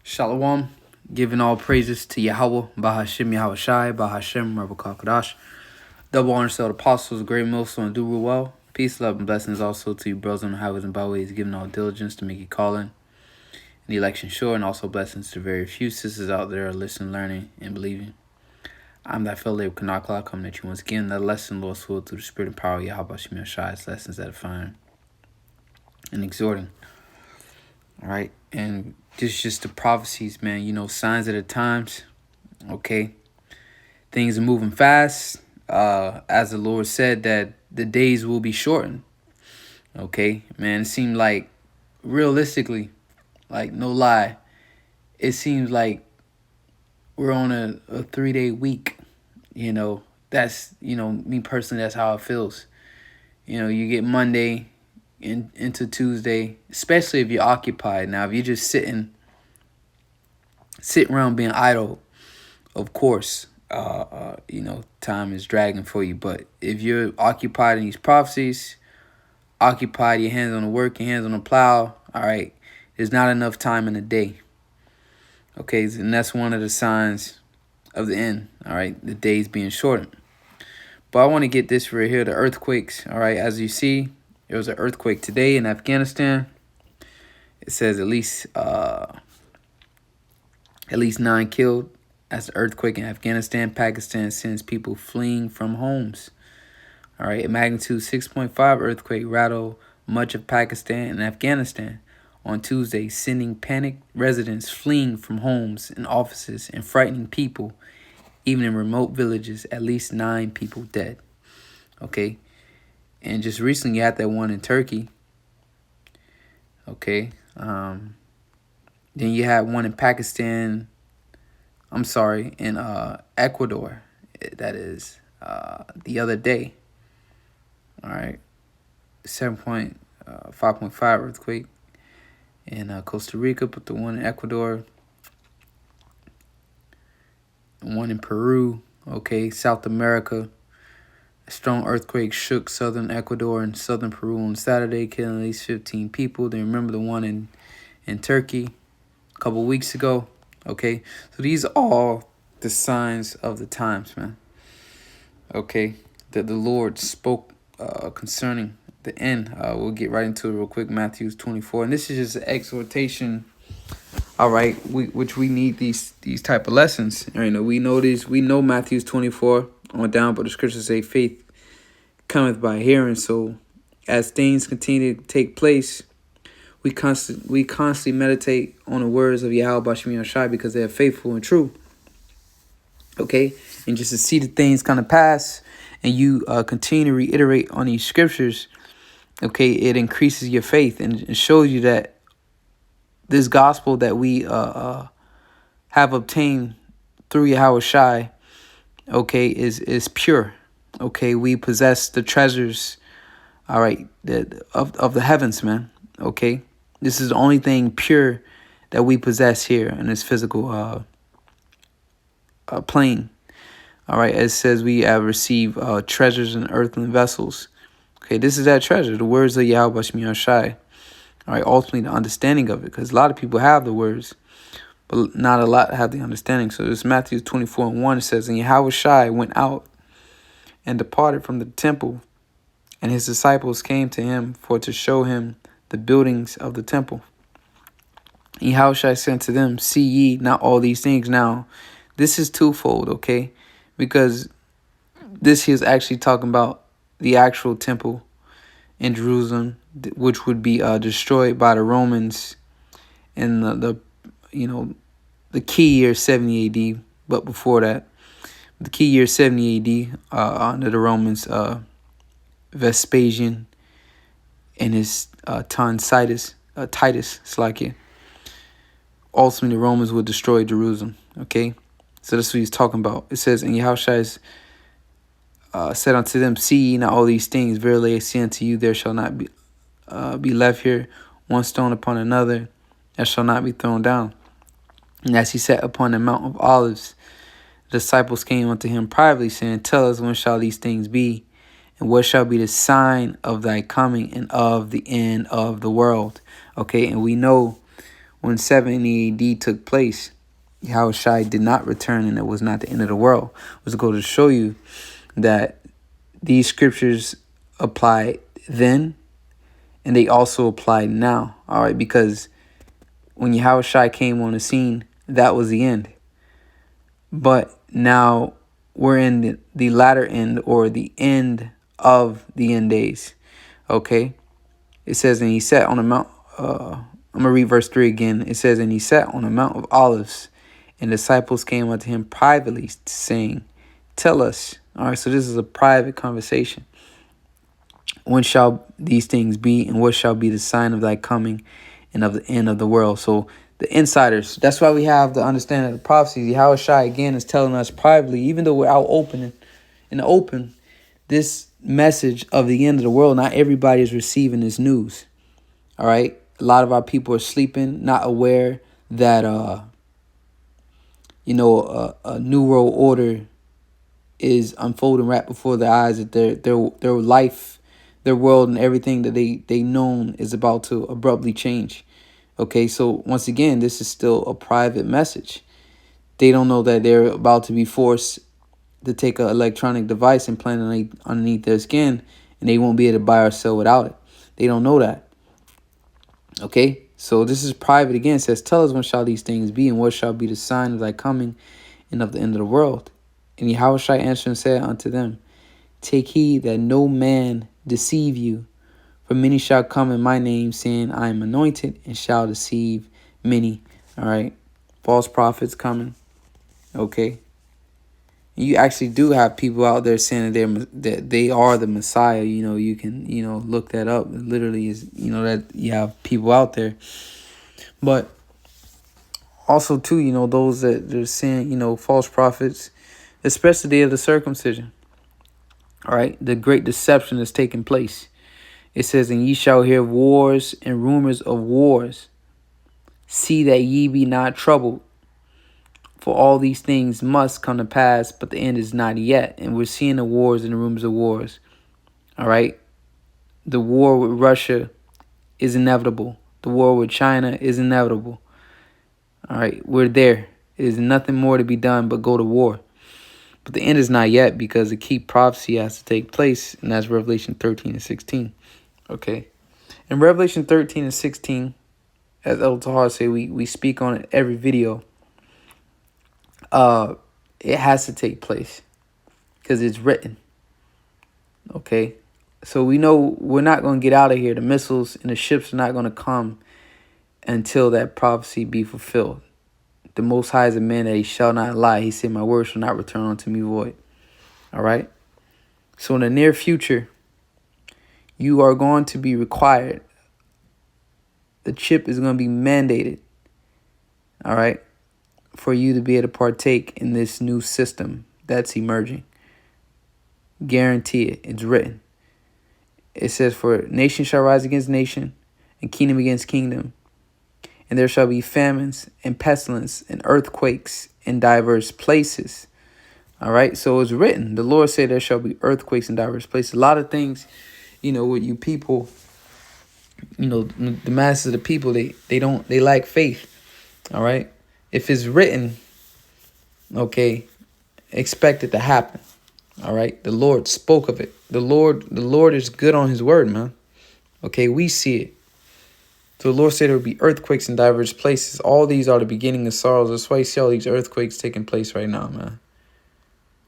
Shalom, giving all praises to Yahweh, Bahashim Yahweh Shai, Bahashim Rebel Kakadash. Double honor to the apostles, great millstone, and do real well. Peace, love, and blessings also to you, brothers on the highways and byways, giving all diligence to make you calling and the election sure, and also blessings to very few sisters out there listening, learning, and believing. I'm that fellow of Kanakla, coming at you once again. That lesson, Lord's will, through the spirit and power of Yahweh Shai, Shai's lessons edifying and exhorting. All right, and just the prophecies, man. Signs of the times. Okay, things are moving fast. As the Lord said, that the days will be shortened. Okay, man. It seemed like, realistically, like no lie, it seems like we're on a 3-day week. That's me personally. That's how it feels. You get Monday into Tuesday, especially if you're occupied. Now, if you're just sitting around being idle, of course, time is dragging for you. But if you're occupied in these prophecies, occupied, your hands on the work, your hands on the plow, all right, there's not enough time in the day. Okay, and that's one of the signs of the end, all right, the days being shortened. But I want to get this right here, the earthquakes, all right. As you see, there was an earthquake today in Afghanistan. It says at least 9 killed. That's the earthquake in Afghanistan. Pakistan sends people fleeing from homes. All right, a magnitude 6.5 earthquake rattled much of Pakistan and Afghanistan on Tuesday, sending panicked residents fleeing from homes and offices and frightening people, even in remote villages. At least 9 people dead. Okay, and just recently you had that one in Turkey. Okay, then you had one in Pakistan. I'm sorry, in Ecuador. That is the other day. All right, 5.5 earthquake in Costa Rica, but the one in Ecuador, one in Peru. Okay, South America. A strong earthquake shook southern Ecuador and southern Peru on Saturday, killing at least 15 people. Then remember the one in Turkey a couple weeks ago. Okay, so these are all the signs of the times, man. Okay, that the Lord spoke concerning the end. We'll get right into it real quick. Matthew 24, and this is just an exhortation. All right, which we need these type of lessons. We know these. We know Matthew 24 on down, but the scriptures say faith cometh by hearing. So as things continue to take place, we constantly meditate on the words of Yahweh Bashmi Ashai because they are faithful and true. Okay, and just to see the things kind of pass, and you continue to reiterate on these scriptures, okay, it increases your faith and shows you that this gospel that we have obtained through Yahweh Shai, okay, is pure. Okay, we possess the treasures, all right, of the heavens, man. Okay, this is the only thing pure that we possess here in this physical plane. All right, it says we have received treasures in earthen vessels. Okay, this is that treasure, the words of Yahweh Shmi Shai. All right, ultimately the understanding of it, because a lot of people have the words, but not a lot have the understanding. So this Matthew 24:1, it says, and Yahweh Shai went out and departed from the temple, and his disciples came to him for to show him the buildings of the temple. And Yahweh Shai said to them, see ye not all these things? Now, this is twofold, okay? Because this is actually talking about the actual temple in Jerusalem, which would be destroyed by the Romans in the key year 70 AD. But before that, the key year 70 AD, under the Romans, Vespasian and his Titus, Slakia. Ultimately, the Romans would destroy Jerusalem. Okay, so that's what he's talking about. It says, and Yahushua said unto them, see ye not all these things? Verily I say unto you, there shall not be left here one stone upon another that shall not be thrown down. And as he sat upon the Mount of Olives, the disciples came unto him privately, saying, tell us, when shall these things be? And what shall be the sign of thy coming and of the end of the world? Okay, and we know when 70 AD took place, Yahushua did not return, and it was not the end of the world. It was going to show you that these scriptures apply then, and they also apply now. All right, because when Yahushua came on the scene, that was the end. But now we're in the latter end, or the end of the end days. Okay, it says, and he sat on a mount. I'm gonna read verse 3 again. It says, and he sat on the Mount of Olives, and disciples came unto him privately, saying, tell us. All right, so this is a private conversation. When shall these things be, and what shall be the sign of thy coming and of the end of the world? So the insiders, that's why we have the understanding of the prophecies. Yahushua again is telling us privately, even though we're out open in the open, this message of the end of the world, not everybody is receiving this news. All right, a lot of our people are sleeping, not aware that a new world order is unfolding right before their eyes, that their life, their world, and everything that they known is about to abruptly change. Okay, so once again, this is still a private message. They don't know that they're about to be forced to take an electronic device and plant it underneath their skin, and they won't be able to buy or sell without it. They don't know that. Okay, so this is private again. It says, tell us when shall these things be, and what shall be the sign of thy coming and of the end of the world? And Yahushua answered and said unto them, take heed that no man deceive you, for many shall come in my name, saying, I am anointed, and shall deceive many. All right, false prophets coming. Okay, you actually do have people out there saying that they are the Messiah. You can look that up. It literally is that you have people out there, but also too those that they're saying false prophets, especially the day of the circumcision. All right, the great deception is taking place. It says, and ye shall hear wars and rumors of wars. See that ye be not troubled. For all these things must come to pass, but the end is not yet. And we're seeing the wars and the rumors of wars. All right. The war with Russia is inevitable. The war with China is inevitable. All right. We're there. There's nothing more to be done but go to war. But the end is not yet, because the key prophecy has to take place, and that's Revelation 13 and 16. Okay. In Revelation 13 and 16, as El Tahar say, we speak on it every video. It has to take place because it's written. Okay. So we know we're not going to get out of here. The missiles and the ships are not going to come until that prophecy be fulfilled. The Most High is a man that he shall not lie. He said, my word shall not return unto me void. All right. So in the near future, you are going to be required. The chip is going to be mandated. All right. For you to be able to partake in this new system that's emerging. Guarantee it. It's written. It says, for nation shall rise against nation, and kingdom against kingdom. And there shall be famines and pestilence and earthquakes in diverse places. All right. So it's written. The Lord said there shall be earthquakes in diverse places. A lot of things, with you people, the masses of the people, they lack faith. All right. If it's written, okay, expect it to happen. All right. The Lord spoke of it. The Lord is good on his word, man. Okay. We see it. So the Lord said there will be earthquakes in diverse places. All these are the beginning of sorrows. That's why you see all these earthquakes taking place right now, man.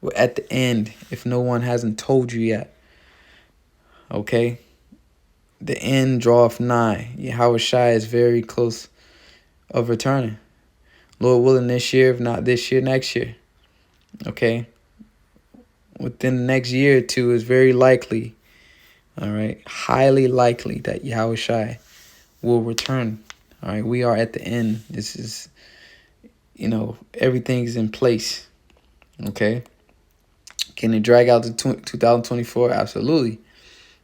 We're at the end, if no one hasn't told you yet. Okay? The end draweth nigh. Yahushua is very close of returning. Lord willing, this year, if not this year, next year. Okay? Within the next year or two, is very likely, all right, highly likely that Yahushua will return. All right, we are at the end. This is, everything's in place. Okay. Can it drag out to 2024? Absolutely.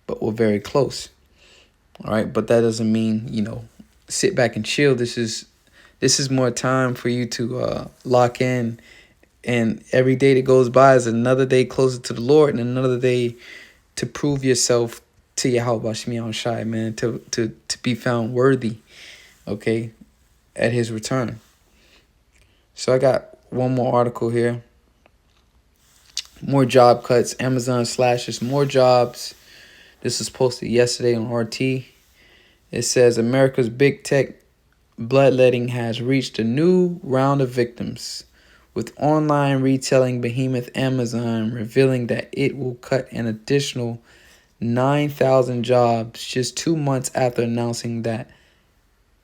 But we're very close. All right. But that doesn't mean, sit back and chill. This is more time for you to lock in. And every day that goes by is another day closer to the Lord, and another day to prove yourself to Yahweh Shemi Shai, man, to be found worthy. Okay. at his return. So I got one more article here. More job cuts. Amazon slashes more jobs. This was posted yesterday on RT. It says America's big tech bloodletting has reached a new round of victims, with online retailing behemoth Amazon revealing that it will cut an additional 9,000 jobs just 2 months after announcing that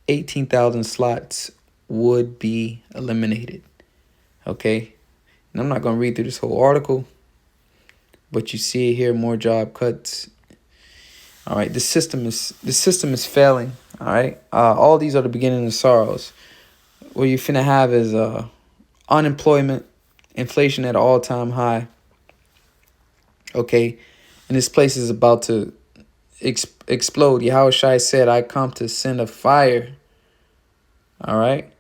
18,000 slots would be eliminated. Okay, and I'm not going to read through this whole article, but you see it here, more job cuts. All right, the system is failing. All right, all these are the beginning of sorrows. What you're finna have is unemployment, inflation at an all-time high. Okay, and this place is about to explode. Yahushua said, "I come to send a fire." All right.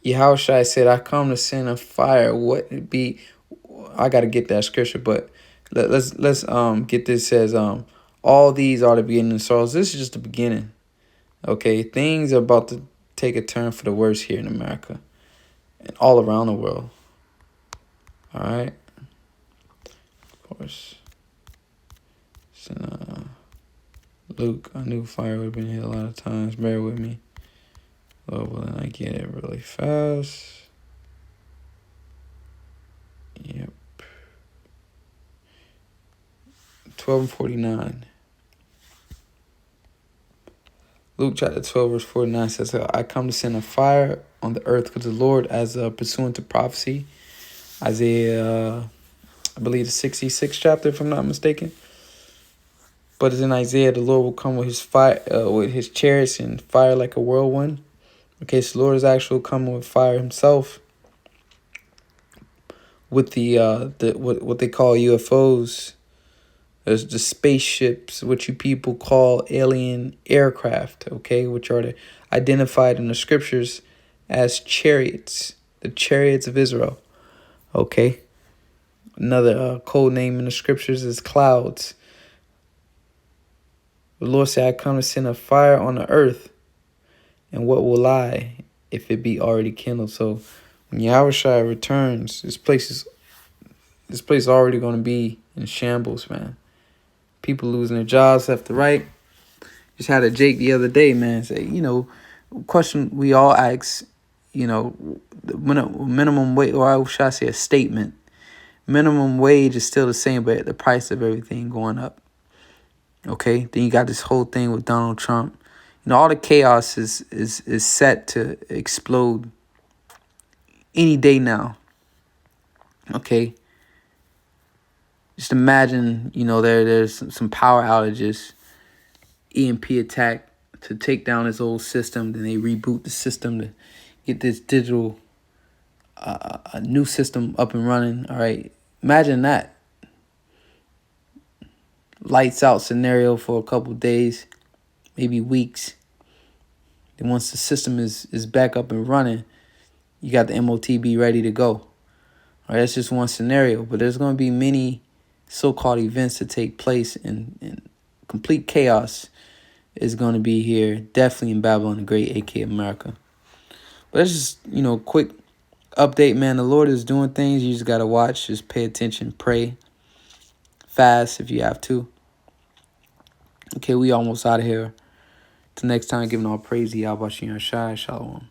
Yahushua said, "I come to send a fire." What it be? I gotta get that scripture, but let's get this. It says all these are the beginning of sorrows. This is just the beginning. Okay, things are about to take a turn for the worse here in America and all around the world. All right. Of course. So, Luke, I knew fire would have been hit a lot of times. Bear with me. Lord willing, I get it really fast. Yep. 12:49. Luke chapter 12, verse 49 says, "I come to send a fire on the earth because the Lord, as pursuant to prophecy, Isaiah, I believe the 66th chapter, if I'm not mistaken. But it's in Isaiah, the Lord will come with his fire, with his chariots and fire like a whirlwind." Okay, so the Lord is actually coming with fire himself, with the what they call UFOs. There's the spaceships, which you people call alien aircraft, okay, which are identified in the scriptures as chariots, the chariots of Israel, okay. Another code name in the scriptures is clouds. The Lord said, "I come to send a fire on the earth, and what will lie if it be already kindled?" So when Yahushua returns, this place is already going to be in shambles, man. People losing their jobs left to right. Just had a Jake the other day, man, say, question we all ask, the minimum wage, or I should I say a statement. Minimum wage is still the same, but the price of everything going up. Okay, then you got this whole thing with Donald Trump. All the chaos is set to explode any day now. Okay. Just imagine, there's some power outages, EMP attack to take down this old system. Then they reboot the system to get this digital, a new system up and running. All right. Imagine that. Lights out scenario for a couple days, maybe weeks. Then once the system is back up and running, you got the MOTB ready to go. All right, that's just one scenario, but there's going to be many so-called events to take place, and complete chaos is going to be here, definitely in Babylon the Great, aka America. But that's just, quick update, man. The Lord is doing things. You just got to watch, just pay attention, pray, fast if you have to. Okay, we almost out of here. Till next time, giving all praise to Yahweh Shai. Shalom.